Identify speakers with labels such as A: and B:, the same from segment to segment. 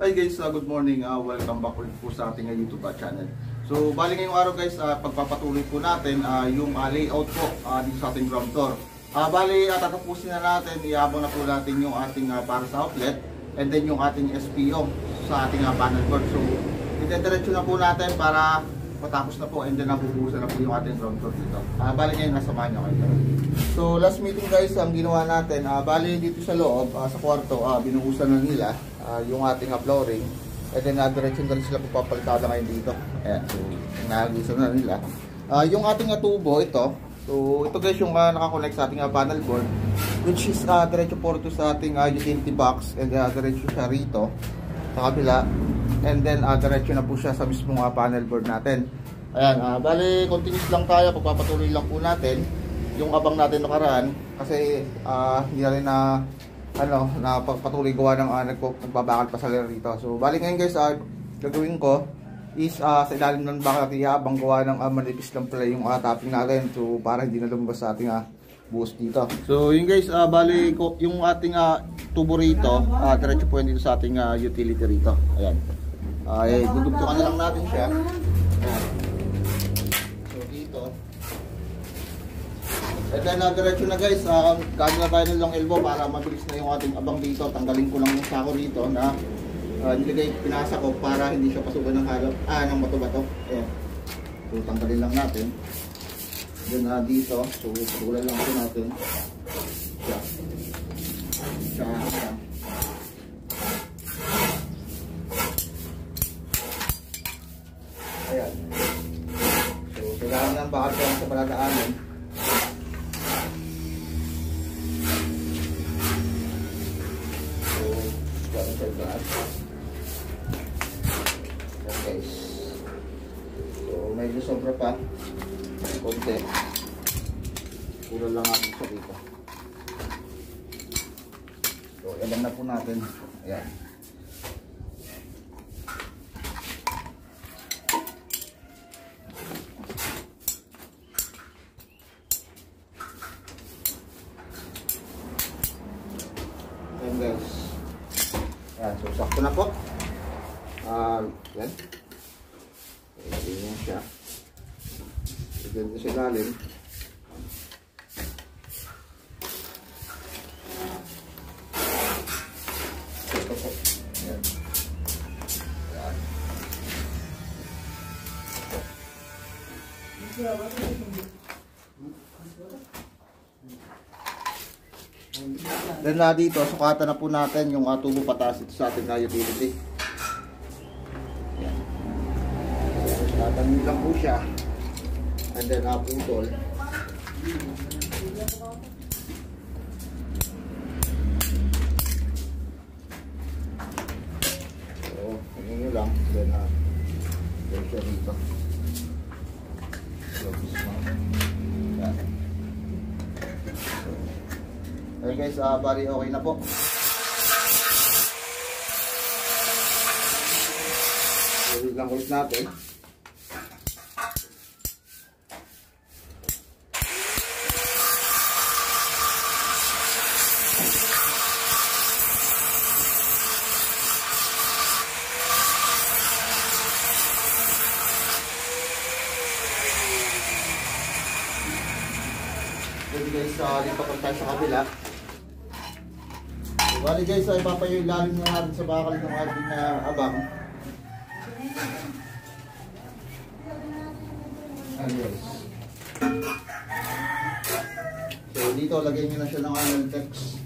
A: Hi guys, good morning. Welcome back ulit po sa ating YouTube channel. So, bali ngayong araw guys, pagpapatuloy po natin yung layout po dito sa ating ground floor. Bali, tatapusin na natin, iabang na po natin yung ating para sa outlet and then yung ating SPO sa ating panel board. So, ite-diretso na po natin para matapos na po and then nabubuhusan na po yung ating ground floor dito. Bali ngayon, nasamahan nyo kayo. So, last meeting guys, ang ginawa natin, bali dito sa loob, sa kwarto, binuhusan na nila yung ating flooring. And then, diretso na rin sila pagpapalitada ngayon dito. Ayan, so, nagusan na nila. Yung ating tubo, ito. So, ito guys yung nakakonect sa ating panel board. Which is, diretso po ito sa ating utility box. And diretso siya rito, sa kabila. And then, diretso na po siya sa mismong panel board natin. Ayan, bali, continuous lang tayo. Pagpapatuloy lang po natin yung abang natin nakaraan. Kasi, hindi na rin na pagpatuloy gawa ng nagbabakal pa sa rito. So, bali ngayon guys, gagawin ko is sa ilalim ng bakal natin iabang gawa ng manipis lang pala yung topping natin. So, para hindi na lumabas sa ating buhos dito. So, yun guys, bali yung ating tubo rito, diretso po yun dito sa ating utility rito. Ayan. Dudugtukan na lang natin siya. Ayan. So, dito. And then, diretso na guys, gano'n na tayo ng long elbow para mabilis na yung ating abang dito. Tanggalin ko lang yung sako rito na pinasa ko para hindi siya pasukan ng halop, ng bato-bato. Ayan. So, tanggalin lang natin. Then, dito, so, patulan lang ito natin. Siya. Ayan. So, kailangan lang bakal ko sa paladaanin. Okay. So, medyo sobra pa. Konti. Kulang lang natin sa dito. So, ilan na po natin. Ayan. Ayan guys. Ayan, so sakto na po. Yan. Ilagay niya siya. Ilagay niya sa ilalim. Ito po. Ayan. Ayan. Then dito, sukatan na po natin yung tubo pataas ito sa ating utility. Ayan. Tatanong lang po siya. And then putol. So, hingin nyo lang. Then siya dito. So, ayan. Okay guys, bali okay na po. Ulit lang ulit natin. Jadi guys, lipat tayo sa kabila. Bali guys, ipapayo yung lalim na natin sa bakal ng ating abang. Ayan guys. So dito, lagay nyo na siya ng Altex.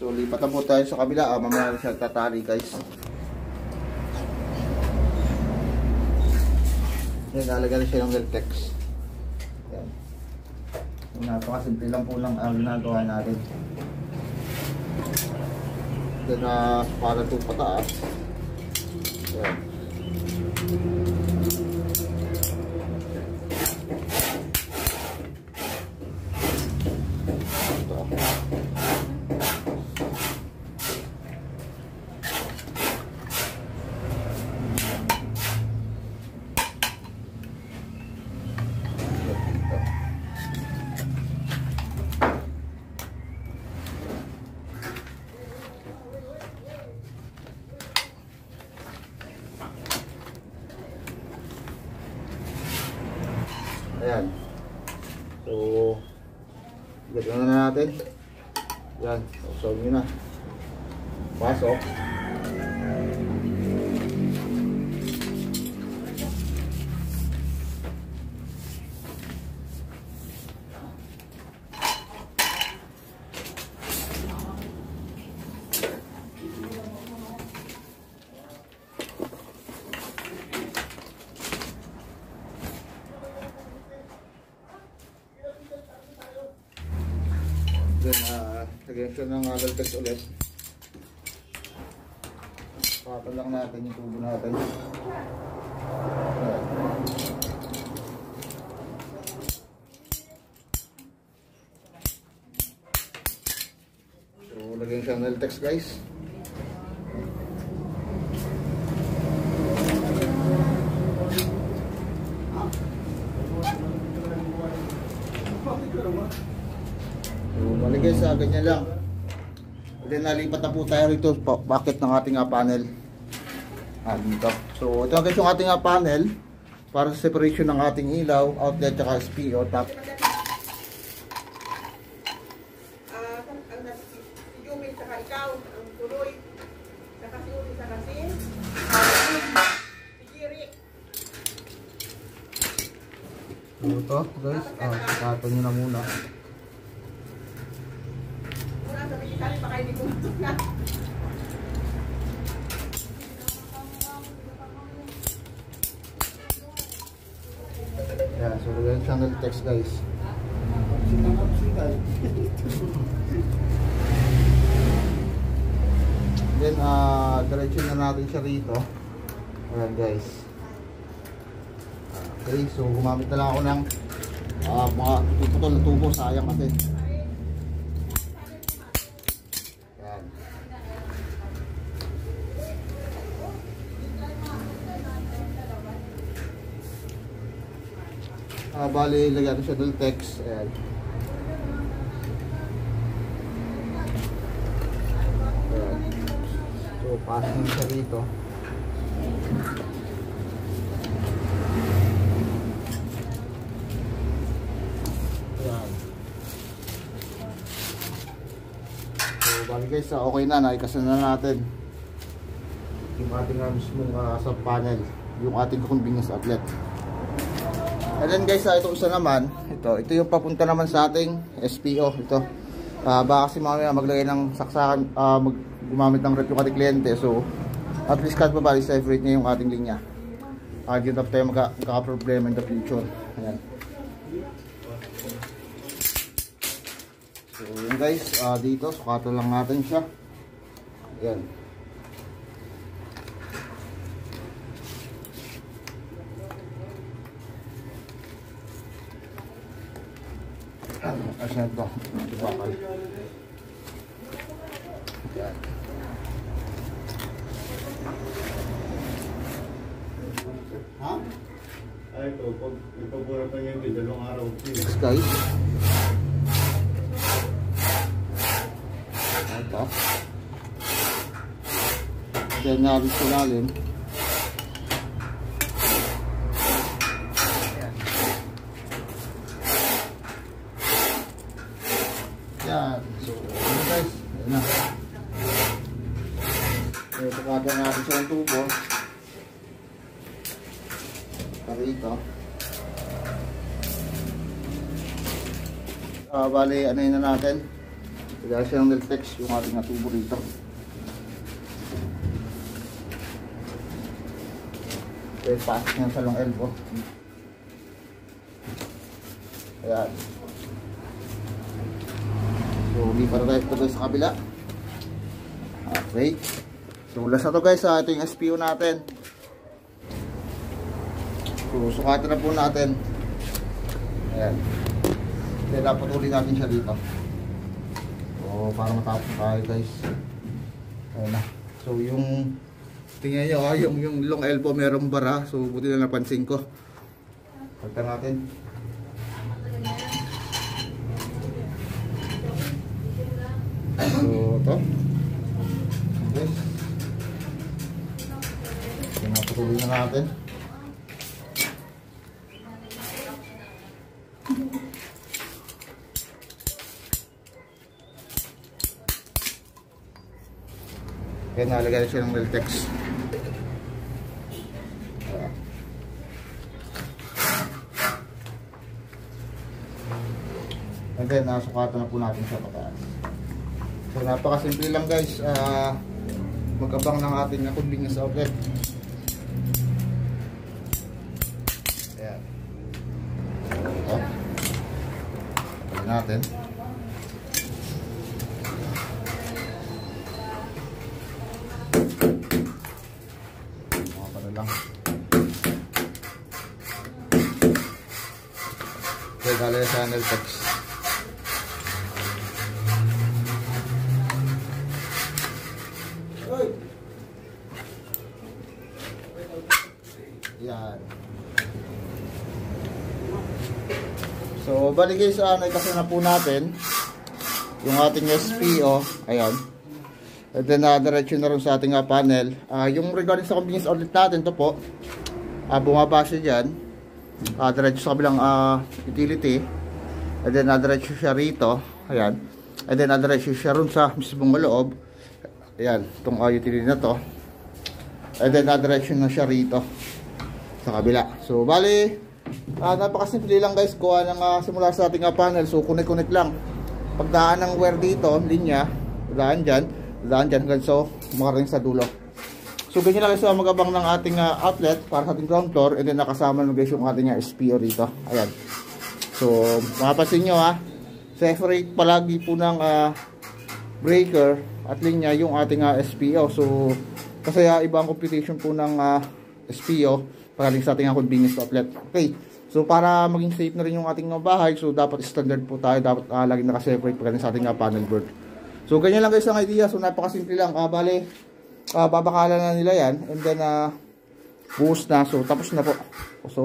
A: So, lipat na po tayo sa kabila. Mamaya siya tatali guys. Yan, nalagyan na siya ng Veltex. Yan. Napakasimple lang po ng ginagawa natin. Then, para ito pataas. Yan. dito. Ayan. So, gano'n na natin. Ayan. So, nyo na. Pasok. Then, lagyan siya ng Altex ulit. Pakatan lang natin yung tubo natin. Ayan. So, lagyan siya ng Altex guys. So, maligay sa ganyan lang. Then nalipat na po tayo rito bakit ng ating panel. Dito. So ito guys yung ating panel para sa separation ng ating ilaw, outlet at SPO. Tapos
B: Jumil saka ikaw, ang tuloy. Saka si Uli, saka si Jiri.
A: ito guys, kato nyo na muna.
B: Muna sabi ni Kali, baka hindi kumatok na.
A: Yan, so lagyan channel text guys. Then diretso na natin siya rito. Ayan guys. Okay, so gumamit na lang ako ng mga tututol na tubo, sayang kasi. Ayan. Bali, lagyan ko siya ng text. Ayan. Ayan. So, passing siya rito. Ayan. So, bali guys, okay na. Naikasan na natin yung ating mismong sub panel, yung ating convenience outlet. And then guys, itong isa naman, ito yung papunta naman sa ating SPO. Ito, baka kasi mamaya maglagay ng saksakan, gumamit ng rep yung ating kliyente. So, at least kahit pa separate niya yung ating linya. Hindi na tayo magkaka-problema in the future. Ayan. So, yun guys, dito, sukatan lang natin siya. Ayan. Asan ito? Bakal. Yan.
C: Ha? Ay, ito. Pag ipabura pa niya yung dalawang araw.
A: Next guys. Ito. Then narin sa lalim. Yan. So, ano guys? Ayan na. So, pagkada natin siya ng tubo. Rito. Bali, ano yun na natin? Lagyan siya ng Deltex yung ating tubo rito. Okay, pasok niya sa long elbow. Ayan. So, lipat na tayo sa kabila. Okay. So, last na to guys. Ito yung SPO natin. So, sukatan na po natin. Ayan. Then, napatuloy natin siya dito. para matapos tayo guys. Ayun na. So yung tingnan nyo yung long elbow merong bara. So buti na napansin ko. Pagka natin. So ito. Okay. So napatuloy na natin. Kaya nalagay siya ng Reltex. And then nasukatan na po natin siya pataas. So napakasimple lang guys, mag-abang ng ating convenience outlet. Ayan. Ito. Pagkain natin. Lang. Okay, dali sa Reltex. Yan. So, bali guys, naikasa na po natin yung ating SPO. Ayan. And then, diretso na rin sa ating panel. Yung regarding sa convenience outlet natin, to po, bumaba siya dyan. Diretso sa kabilang utility. And then, diretso siya rito. Ayan. And then, diretso siya rin sa mismong loob. Ayan, itong utility na to. And then, diretso na siya rito. Sa kabila. So, bali, napakasimple lang guys. Kuha ng simula sa ating panel. So, connect lang. Pagdaan ng wire dito, linya, daan dyan hanggang so makaring sa dulo. So ganyan lang guys mag-abang ng ating outlet para sa ating ground floor, and then nakasama na guys yung ating SPO dito. Ayan. So mapapansin nyo separate palagi po ng breaker at linya yung ating SPO. So kasi iba ang computation po ng SPO pagaling sa ating convenience outlet. Okay. So para maging safe na rin yung ating bahay, so dapat standard po tayo, dapat lagi naka-separate pagaling sa ating panel board. So ganyan lang guys ang idea. So napakasimple lang. Bale, babakalan na nila yan. And then buhos na. So tapos na po. So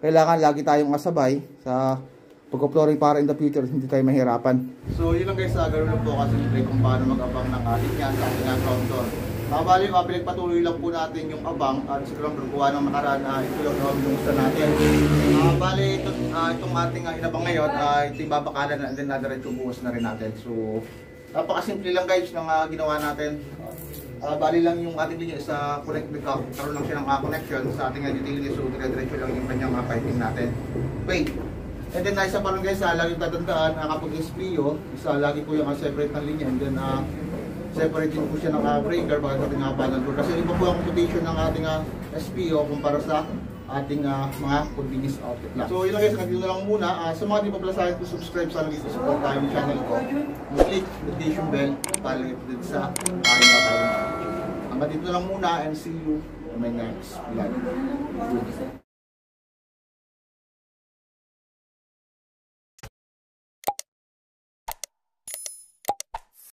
A: kailangan lagi tayong kasabay sa pag-flooring para in the future hindi tayo mahirapan. So yun lang guys, ganoon lang po kasi kung paano mag-abang ng linya sa ating counter. Bale, pinagpatuloy lang po natin yung abang at siguro lang kuha ng makaraan. Ito lang yung gusto natin. Bale, itong ating inabang ngayon, ito yung babakalan na, and then diretso buhos na rin natin. So napakasimple lang guys ng ginawa natin. Bali lang yung ating linya sa connect, karoon lang siya ng connection sa ating utility. So dire-diretso lang yung kanyang piping natin. Wait. And then isa pa lang guys, lagi tatandaan kapag SPO, lagi po yung separate ng linya, and then separate din po siya ng breaker para sa ating panel board. Kasi iba po ang computation ng ating SPO kumpara sa ating mga convenience outlet lang. So yun lang guys, nandito na lang muna. Sa mga di pa pala sa akin, subscribe sana dito, support tayo yung channel ko. Click notification bell para update sa aking mga. Hanggang dito na lang muna, and see you in my next vlog.